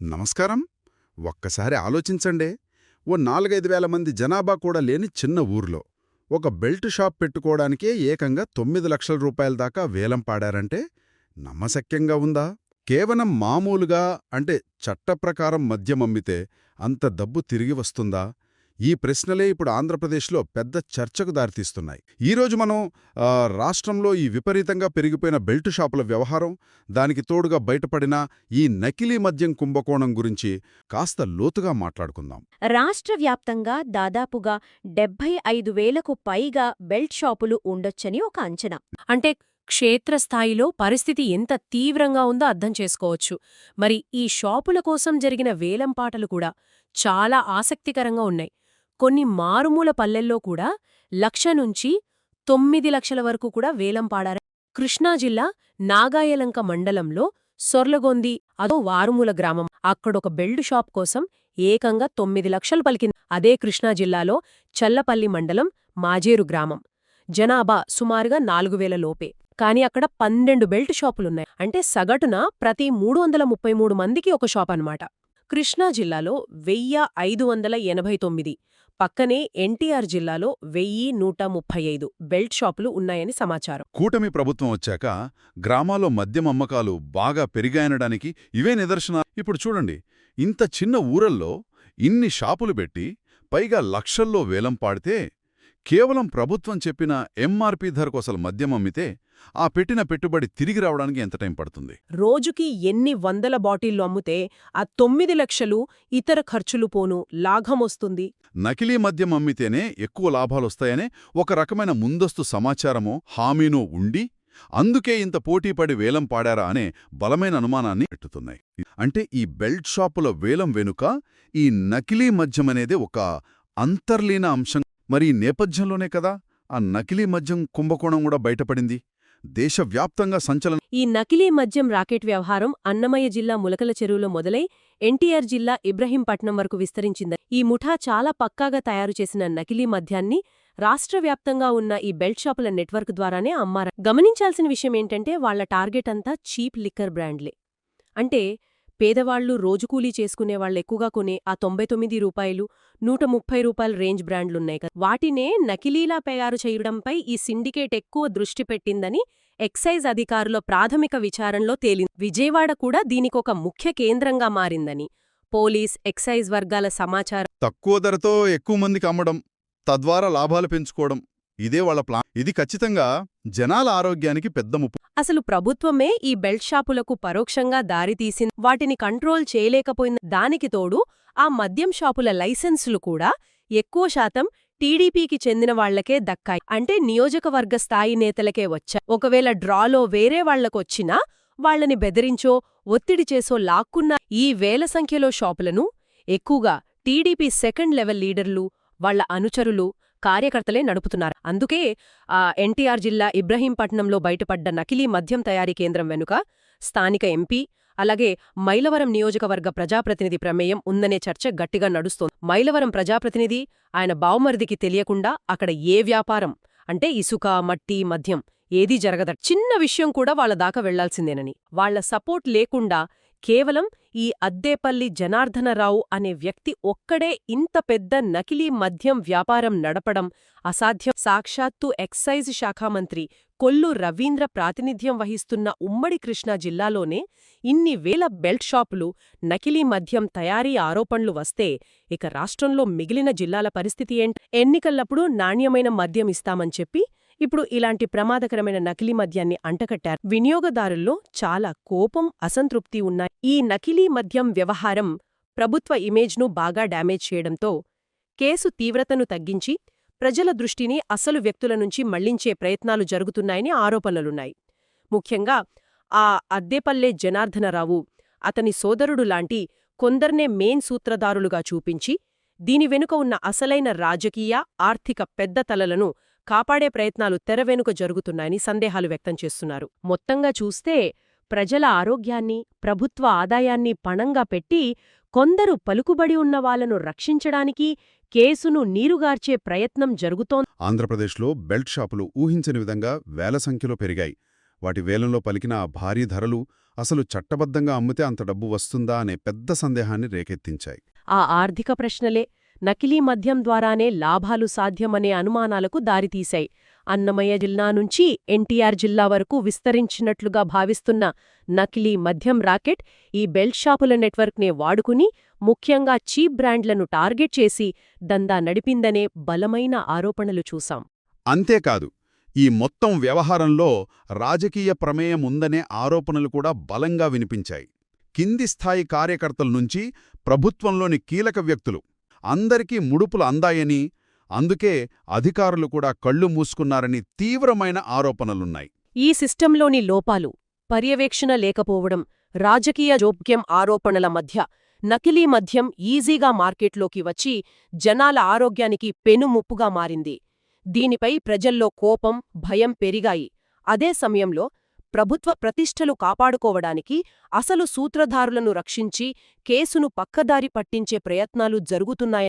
నమస్కారం. ఒక్కసారి ఆలోచించండే, ఓ 4-5 వేల మంది జనాభా కూడా లేని చిన్న ఊర్లో ఒక బెల్ట్ షాప్ పెట్టుకోవడానికే ఏకంగా 9 లక్షల రూపాయల దాకా వేలం పాడారంటే నమ్మశక్యంగా ఉందా? కేవలం మామూలుగా అంటే చట్టప్రకారం మద్యమమ్మితే అంత డబ్బు తిరిగి వస్తుందా? ఈ ప్రశ్నలే ఇప్పుడు ఆంధ్రప్రదేశ్లో పెద్ద చర్చకు దారితీస్తున్నాయి. ఈరోజు మనం రాష్ట్రంలో ఈ విపరీతంగా పెరిగిపోయిన బెల్ట్ షాపుల వ్యవహారం, దానికి తోడుగా బయటపడిన ఈ నకిలీ మద్యం కుంభకోణం గురించి కాస్త లోతుగా మాట్లాడుకుందాం. రాష్ట్ర వ్యాప్తంగా దాదాపుగా 75,000కు పైగా బెల్ట్ షాపులు ఉండొచ్చని ఒక అంచనా. అంటే క్షేత్రస్థాయిలో పరిస్థితి ఎంత తీవ్రంగా ఉందో అర్థం చేసుకోవచ్చు. మరి ఈ షాపుల కోసం జరిగిన వేలంపాటలు కూడా చాలా ఆసక్తికరంగా ఉన్నాయి. కొన్ని మారుమూల పల్లెల్లో కూడా 1,00,000 నుంచి 9 లక్షల వరకు కూడా వేలం పాడారు. కృష్ణా జిల్లా నాగాయలంక మండలంలో సొర్లగొంది అదో వారుమూల గ్రామం. అక్కడొక బెల్ట్ షాప్ కోసం ఏకంగా 9 లక్షలు పలికింది. అదే కృష్ణా జిల్లాలో చల్లపల్లి మండలం మాజేరు గ్రామం. జనాభా సుమారుగా 4,000 లోపే. కాని అక్కడ 12 బెల్ట్ షాపులున్నాయి. అంటే సగటున ప్రతి 333 మందికి ఒక షాప్ అన్నమాట. కృష్ణా జిల్లాలో 1,589, పక్కనే ఎన్టీఆర్ జిల్లాలో 1,135 బెల్ట్ షాపులు ఉన్నాయని సమాచారం. కూటమి ప్రభుత్వం వచ్చాక గ్రామాల్లో మద్యం అమ్మకాలు బాగా పెరిగాయనడానికి ఇవే నిదర్శనాలు. ఇప్పుడు చూడండి, ఇంత చిన్న ఊరల్లో ఇన్ని షాపులు పెట్టి పైగా లక్షల్లో వేలం పాడితే, కేవలం ప్రభుత్వం చెప్పిన ఎంఆర్పీ ధరకోసలు మద్యం అమ్మితే ఆ పెట్టిన పెట్టుబడి తిరిగి రావడానికి ఎంత టైం పడుతుంది? రోజుకి ఎన్ని వందల బాటిళ్లు అమ్ముతే ఆ 9 లక్షలు ఇతర ఖర్చులు పోను లాభమొస్తుంది? నకిలీ మద్యం అమ్మితేనే ఎక్కువ లాభాలొస్తాయనే ఒక రకమైన ముందస్తు సమాచారమో హామీనో ఉండి, అందుకే ఇంత పోటీపడి వేలం పాడారా అనే బలమైన అనుమానాన్ని పెట్టుతున్నాయి. అంటే ఈ బెల్ట్ షాపుల వేలం వెనుక ఈ నకిలీ మద్యమనేదే ఒక అంతర్లీన అంశం. మరి ఈ నేపథ్యంలోనే కదా ఆ నకిలీ మద్యం కుంభకోణం కూడా బయటపడింది. దేశవ్యాప్తంగా సంచలనం. ఈ నకిలీ మద్యం రాకెట్ వ్యవహారం అన్నమయ్య జిల్లా ములకల చెరువులో మొదలై ఎన్టీఆర్ జిల్లా ఇబ్రహీంపట్నం వరకు విస్తరించింది. ఈ ముఠా చాలా పక్కాగా తయారుచేసిన నకిలీ మద్యాన్ని రాష్ట్రవ్యాప్తంగా ఉన్న ఈ బెల్ట్ షాపుల నెట్వర్క్ ద్వారానే అమ్మారు. గమనించాల్సిన విషయమేంటంటే వాళ్ల టార్గెట్ అంతా చీప్ లిక్కర్ బ్రాండ్లే. అంటే పేదవాళ్లు రోజుకూలీ చేసుకునేవాళ్లెక్కువగా కొనే ఆ 99 రూపాయలు, 130 రూపాయల రేంజ్ బ్రాండ్లున్నాయి కదా, వాటినే నకిలీలా తయారు చేయడంపై ఈ సిండికేట్ ఎక్కువ దృష్టి పెట్టిందని ఎక్సైజ్ అధికారుల ప్రాథమిక విచారణలో తేలింది. విజయవాడ కూడా దీనికొక ముఖ్య కేంద్రంగా మారిందని పోలీస్, ఎక్సైజ్ వర్గాల సమాచారం. తక్కువ ధరతో ఎక్కువ మందికి అమ్మడం, తద్వారా లాభాలు పెంచుకోవడం, ఇదే వాళ్ల ప్లాన్. ఇది ఖచ్చితంగా జనాల ఆరోగ్యానికి పెద్ద ముప్పు. అసలు ప్రభుత్వమే ఈ బెల్ట్ షాపులకు పరోక్షంగా దారితీసింది. వాటిని కంట్రోల్ చేయలేకపోయింది. దానికి తోడు ఆ మద్యం షాపుల లైసెన్సులు కూడా ఎక్కువ శాతం టీడీపీకి చెందిన వాళ్లకే దక్కాయి. అంటే నియోజకవర్గ స్థాయి నేతలకే వచ్చాయి. ఒకవేళ డ్రాలో వేరే వాళ్లకొచ్చినా వాళ్లని బెదిరించో, ఒత్తిడి చేసో లాక్కున్న ఈ వేల సంఖ్యలో షాపులను ఎక్కువగా టీడీపీ సెకండ్ లెవెల్ లీడర్లు, వాళ్ల అనుచరులు, కార్యకర్తలే నడుపుతున్నారు. అందుకే ఎన్టీఆర్ జిల్లా ఇబ్రహీంపట్నంలో బయటపడ్డ నకిలీ మద్యం తయారీ కేంద్రం వెనుక స్థానిక ఎంపీ, అలాగే మైలవరం నియోజకవర్గ ప్రజాప్రతినిధి ప్రమేయం ఉందనే చర్చ గట్టిగా నడుస్తోంది. మైలవరం ప్రజాప్రతినిధి, ఆయన బావమరిదికి తెలియకుండా అక్కడ ఏ వ్యాపారం అంటే ఇసుక, మట్టి, మద్యం ఏదీ జరగదట. చిన్న విషయం కూడా వాళ్ల దాకా వెళ్లాల్సిందేనని, వాళ్ల సపోర్ట్ లేకుండా కేవలం ఈ అద్దేపల్లి జనార్దనరావు అనే వ్యక్తి ఒక్కడే ఇంత పెద్ద నకిలీ మద్యం వ్యాపారం నడపడం అసాధ్యం. సాక్షాత్తు ఎక్సైజ్ శాఖామంత్రి కొల్లు రవీంద్ర ప్రాతినిధ్యం వహిస్తున్న ఉమ్మడి కృష్ణా జిల్లాలోనే ఇన్ని వేల బెల్ట్ షాపులు, నకిలీ మద్యం తయారీ ఆరోపణలు వస్తే ఇక రాష్ట్రంలో మిగిలిన జిల్లాల పరిస్థితి ఏంటి? ఎన్నికల్లప్పుడు నాణ్యమైన మద్యం ఇస్తామని చెప్పి ఇప్పుడు ఇలాంటి ప్రమాదకరమైన నకిలీ మద్యాన్ని అంటకట్టారు. వినియోగదారుల్లో చాలా కోపం, అసంతృప్తి ఉన్నాయి. ఈ నకిలీ మద్యం వ్యవహారం ప్రభుత్వ ఇమేజ్ను బాగా డ్యామేజ్ చేయడంతో కేసు తీవ్రతను తగ్గించి ప్రజల దృష్టిని అసలు వ్యక్తుల నుంచి మళ్లించే ప్రయత్నాలు జరుగుతున్నాయని ఆరోపణలున్నాయి. ముఖ్యంగా ఆ అద్దేపల్లె జనార్దనరావు, అతని సోదరుడు లాంటి కొందర్నే మెయిన్ సూత్రధారులుగా చూపించి దీని వెనుక ఉన్న అసలైన రాజకీయ, ఆర్థిక పెద్ద తలలను కాపాడే ప్రయత్నాలు తెరవెనుక జరుగుతున్నాయని సందేహాలు వ్యక్తం చేస్తున్నారు. మొత్తంగా చూస్తే ప్రజల ఆరోగ్యాన్ని, ప్రభుత్వ ఆదాయాన్ని పణంగా పెట్టి కొందరు పలుకుబడి ఉన్న వాళ్లను రక్షించడానికి కేసును నీరుగార్చే ప్రయత్నం జరుగుతోంది. ఆంధ్రప్రదేశ్లో బెల్ట్ షాపులు ఊహించని విధంగా వేల సంఖ్యలో పెరిగాయి. వాటి వేలంలో పలికిన ఆ భారీ ధరలు అసలు చట్టబద్ధంగా అమ్మితే అంత డబ్బు వస్తుందా అనే పెద్ద సందేహాన్ని రేకెత్తించాయి. ఆ ఆర్థిక ప్రశ్నలే నకిలీ మద్యం ద్వారానే లాభాలు సాధ్యమనే అనుమానాలకు దారితీశాయి. అన్నమయ్య జిల్లా నుంచి ఎన్టీఆర్ జిల్లా వరకు విస్తరించినట్లుగా భావిస్తున్న నకిలీ మద్యం రాకెట్ ఈ బెల్ట్ షాపుల నెట్వర్క్నే వాడుకుని ముఖ్యంగా చీప్ బ్రాండ్లను టార్గెట్ చేసి దందా నడిపిందనే బలమైన ఆరోపణలు చూశాం. అంతేకాదు, ఈ మొత్తం వ్యవహారంలో రాజకీయ ప్రమేయం ఉందనే ఆరోపణలు కూడా బలంగా వినిపించాయి. కింది స్థాయి కార్యకర్తల నుంచి ప్రభుత్వంలోని కీలక వ్యక్తులు అందరికీ ముడుపులు అందాయని, అందుకే అధికారులు కూడా కళ్ళు మూసుకున్నారని తీవ్రమైన ఆరోపణలున్నాయి. ఈ సిస్టంలోని లోపాలు, పర్యవేక్షణ లేకపోవడం, రాజకీయ జోక్యం ఆరోపణల మధ్య నకిలీ మద్యం ఈజీగా మార్కెట్లోకి వచ్చి జనాల ఆరోగ్యానికి పెనుముప్పుగా మారింది. దీనిపై ప్రజల్లో కోపం, భయం పెరిగాయి. అదే సమయంలో ప్రభుత్వ ప్రతిష్టలు కాపాడుకోవడానికి అసలు సూత్రధారులను రక్షించి కేసును పక్కదారి పట్టించే ప్రయత్నాలు జరుగుతున్నాయని